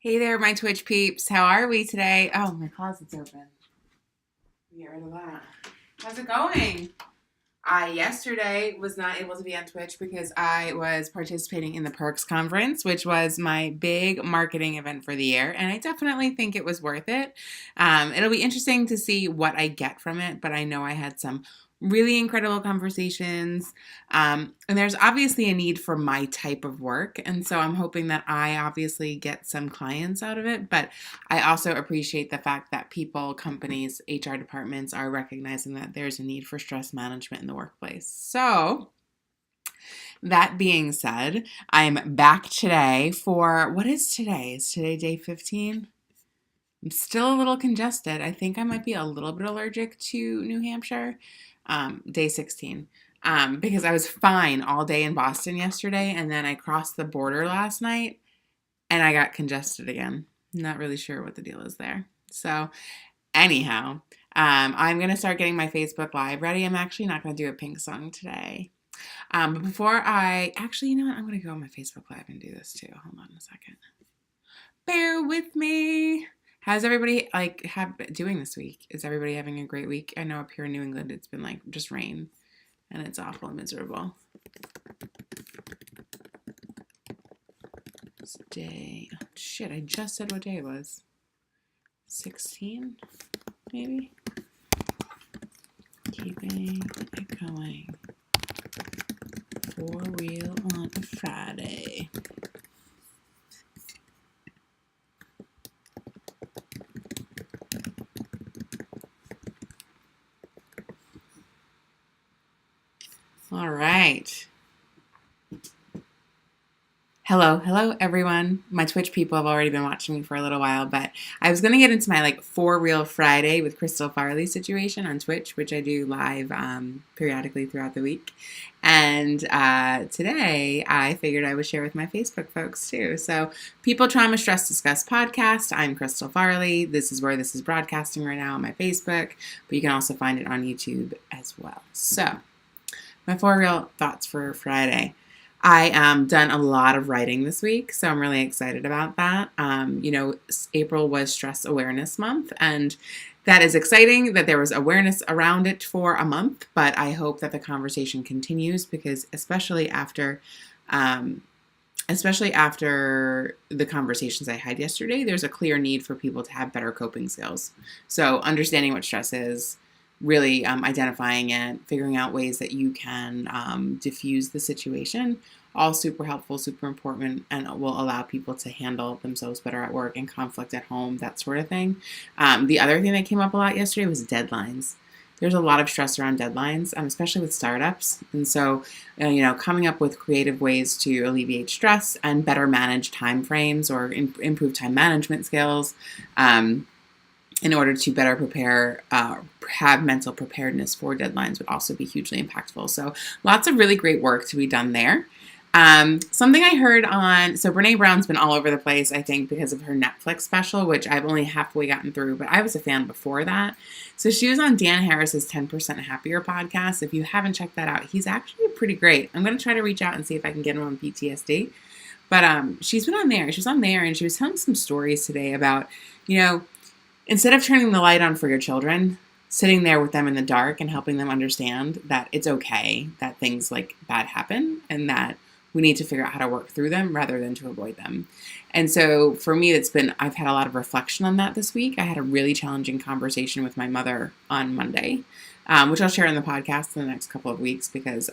Hey there, my Twitch peeps. How are we today? Oh, my closet's open. Get rid of that. How's it going? I yesterday was not able to be on Twitch because I was participating in the Perks Conference, which was my big marketing event for the year, and I definitely think it was worth it. It'll be interesting to see what I get from it, but I know I had some really incredible conversations. And there's obviously a need for my type of work, and so I'm hoping that I obviously get some clients out of it, but I also appreciate the fact that people, companies, HR departments are recognizing that there's a need for stress management in the workplace. So, that being said, I'm back today for what is today? Is today day 15? I'm still a little congested. I think I might be a little bit allergic to New Hampshire. Day 16. Because I was fine all day in Boston yesterday, and then I crossed the border last night and I got congested again. Not really sure what the deal is there. So, anyhow, I'm going to start getting my Facebook Live ready. I'm actually not going to do a pink song today. But before actually, you know what? I'm going to go on my Facebook Live and do this too. Hold on a second. Bear with me. How's everybody doing this week? Is everybody having a great week? I know up here in New England it's been like just rain and it's awful and miserable. It's day. Oh, shit, I just said what day it was. 16, maybe? Keeping it going. For real on a Friday. All right. Hello, everyone. My Twitch people have already been watching me for a little while, but I was going to get into my For Real Friday with Crystal Farley situation on Twitch, which I do live periodically throughout the week. And today I figured I would share with my Facebook folks too. So, People Trauma Stress Discuss podcast. I'm Crystal Farley. This is where this is broadcasting right now on my Facebook, but you can also find it on YouTube as well. So, my For Real thoughts for Friday. I done a lot of writing this week, so I'm really excited about that. April was Stress Awareness Month, and that is exciting that there was awareness around it for a month, but I hope that the conversation continues because especially after the conversations I had yesterday, there's a clear need for people to have better coping skills. So understanding what stress is, really identifying it, figuring out ways that you can diffuse the situation, all super helpful, super important, and will allow people to handle themselves better at work and conflict at home, that sort of thing. The other thing that came up a lot yesterday was deadlines. There's a lot of stress around deadlines, especially with startups. And so, coming up with creative ways to alleviate stress and better manage time frames or improve time management skills, in order to better prepare, have mental preparedness for deadlines would also be hugely impactful. So lots of really great work to be done there. Something I heard so Brene Brown's been all over the place, I think, because of her Netflix special, which I've only halfway gotten through, but I was a fan before that. So she was on Dan Harris's 10% Happier podcast. If you haven't checked that out, he's actually pretty great. I'm going to try to reach out and see if I can get him on PTSD. But she's been on there. She was on there and she was telling some stories today about, instead of turning the light on for your children, sitting there with them in the dark and helping them understand that it's okay that things like bad happen and that we need to figure out how to work through them rather than to avoid them. And so for me, I've had a lot of reflection on that this week. I had a really challenging conversation with my mother on Monday, which I'll share in the podcast in the next couple of weeks because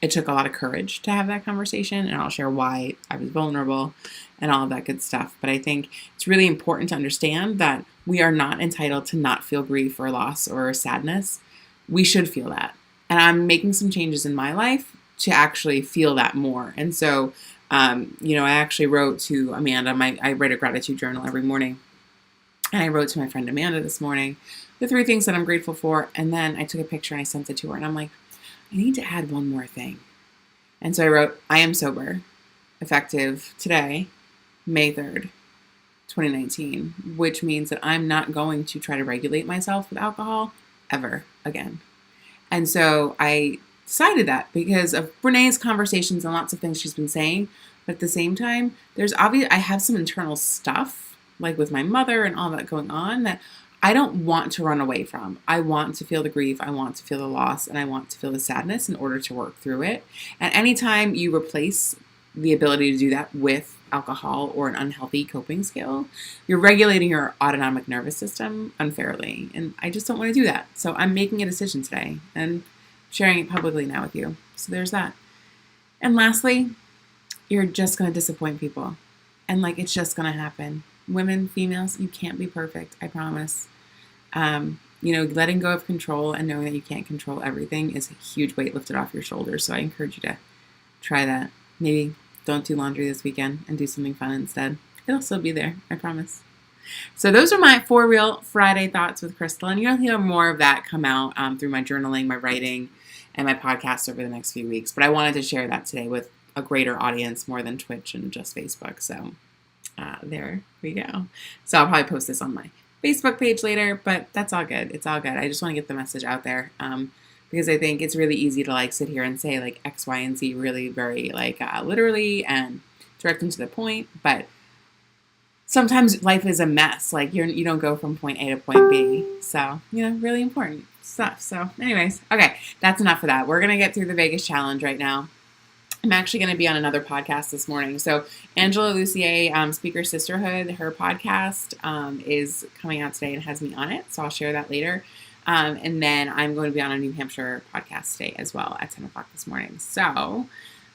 it took a lot of courage to have that conversation, and I'll share why I was vulnerable and all of that good stuff. But I think it's really important to understand that we are not entitled to not feel grief or loss or sadness. We should feel that. And I'm making some changes in my life to actually feel that more. And so, I actually wrote to Amanda. I write a gratitude journal every morning. And I wrote to my friend Amanda this morning the 3 things that I'm grateful for. And then I took a picture and I sent it to her. And I'm like, I need to add one more thing. And so I wrote, I am sober, effective today, May 3rd, 2019, which means that I'm not going to try to regulate myself with alcohol ever again. And so I decided that because of Brene's conversations and lots of things she's been saying, But at the same time, I have some internal stuff, like with my mother and all that going on, that I don't want to run away from. I want to feel the grief, I want to feel the loss, and I want to feel the sadness in order to work through it. And anytime you replace the ability to do that with alcohol or an unhealthy coping skill, you're regulating your autonomic nervous system unfairly. And I just don't want to do that. So I'm making a decision today and sharing it publicly now with you. So there's that. And lastly, you're just going to disappoint people. And like, it's just going to happen. Women, females, you can't be perfect. I promise. Letting go of control and knowing that you can't control everything is a huge weight lifted off your shoulders. So I encourage you to try that. Maybe don't do laundry this weekend and do something fun instead. It'll still be there. I promise. So those are my 4 Real Friday thoughts with Crystal. And you'll hear more of that come out through my journaling, my writing, and my podcast over the next few weeks. But I wanted to share that today with a greater audience more than Twitch and just Facebook. So there we go. So I'll probably post this on my Facebook page later, but that's all good. It's all good. I just want to get the message out there because I think it's really easy to like sit here and say like X, Y, and Z really very like literally and direct and to the point. But sometimes life is a mess. Like you don't go from point A to point B. So, really important stuff. So anyways, okay, that's enough of that. We're going to get through the Vegas challenge right now. I'm actually going to be on another podcast this morning. So Angela Lucier, Speaker Sisterhood, her podcast is coming out today and has me on it. So I'll share that later. And then I'm going to be on a New Hampshire podcast today as well at 10 o'clock this morning. So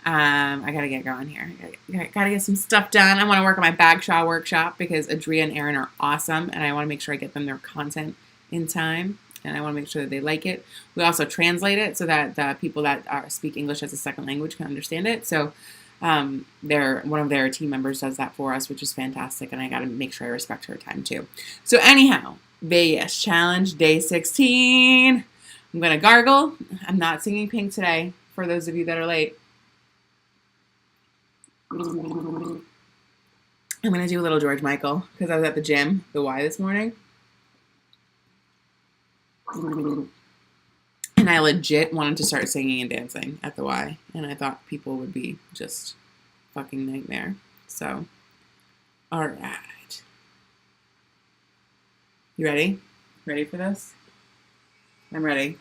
I got to get going here. I got to get some stuff done. I want to work on my Bagshaw workshop because Adria and Aaron are awesome. And I want to make sure I get them their content in time. And I want to make sure that they like it. We also translate it so that the people that speak English as a second language can understand it. So one of their team members does that for us, which is fantastic. And I got to make sure I respect her time too. So anyhow, Vegas challenge day 16. I'm going to gargle. I'm not singing Pink today for those of you that are late. I'm going to do a little George Michael because I was at the gym, the Y, this morning. And I legit wanted to start singing and dancing at the Y. And I thought people would be just fucking nightmare. So, all right. You ready? Ready for this? I'm ready.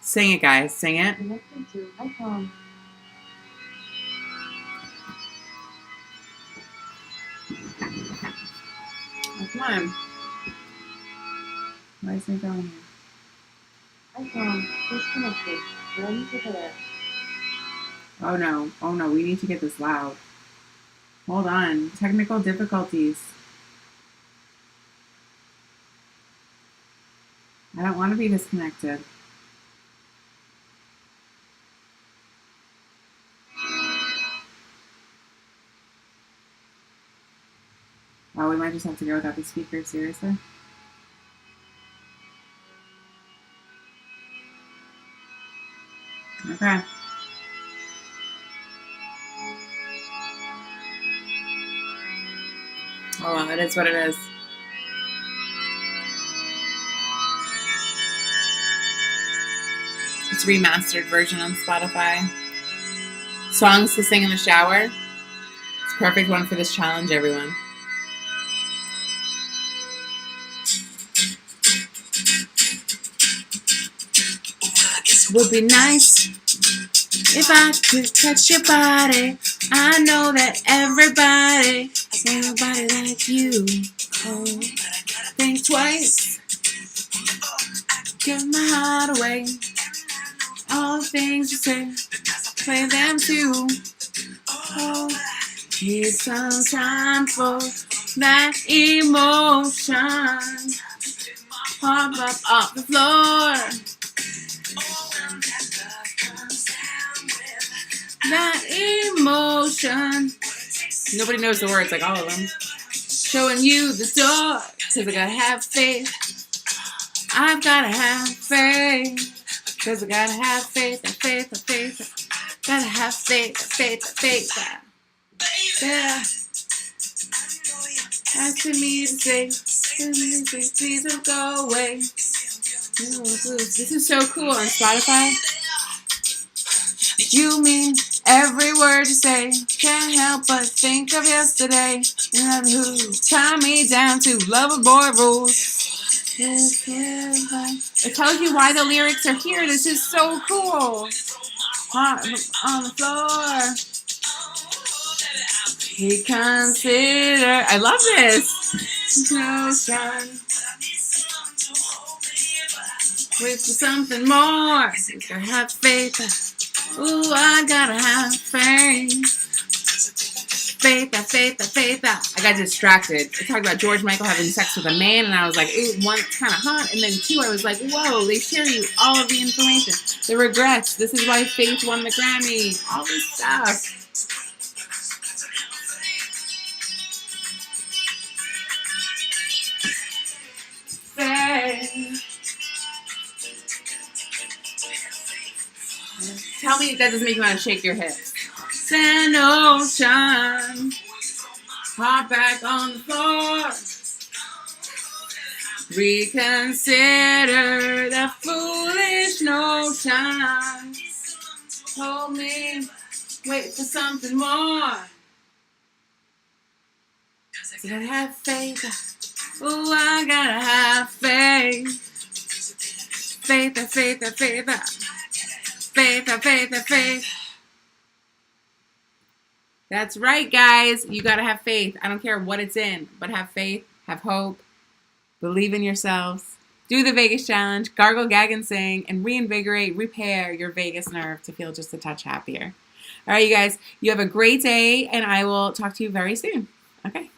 Sing it, guys. Sing it. Oh, come on. Why isn't it going here? Disconnected. Ready to pair. Oh no, we need to get this loud. Hold on. Technical difficulties. I don't want to be disconnected. Oh, we might just have to go without the speaker, seriously? Okay. Oh well, it is what it is. It's a remastered version on Spotify. Songs to sing in the shower. It's a perfect one for this challenge, everyone. Would be nice if I could touch your body. I know that everybody ain't nobody like you. Oh, think twice. Give my heart away. All the things you say, play them too. Oh, need some time for that emotion. Pop up off the floor. That emotion. Nobody knows the words like all of them. Showing you the door. Cause I gotta have faith. I've gotta have faith. Cause I gotta have faith and faith and faith. Gotta have faith and faith and faith. Yeah. Asking me to say, please don't go away. This is so cool on Spotify. You mean Every word you say, can't help but think of yesterday. And who tie me down to lover boy rules. It tells you why the lyrics are here. This is so cool. On the floor. Reconsider. I love this. No sun. Wait for something more. You gotta have faith. Ooh, I gotta have faith. Faith. I got distracted. I talked about George Michael having sex with a man, and I was like, ooh, one, it's kind of hot. And then two, I was like, whoa, they share you all of the information. The regrets. This is why Faith won the Grammy. All this stuff. Faith. Tell me that doesn't make you want to shake your hips. Sand ocean, hop back on the floor. Reconsider the foolish notion. Hold me, wait for something more. You gotta have faith. Ooh, I gotta have faith. Faith. That's right, guys. You gotta have faith. I don't care what it's in, but have faith, have hope, believe in yourselves. Do the Vegas challenge, gargle, gag, and sing, and reinvigorate, repair your vagus nerve to feel just a touch happier. All right, you guys, you have a great day, and I will talk to you very soon. Okay.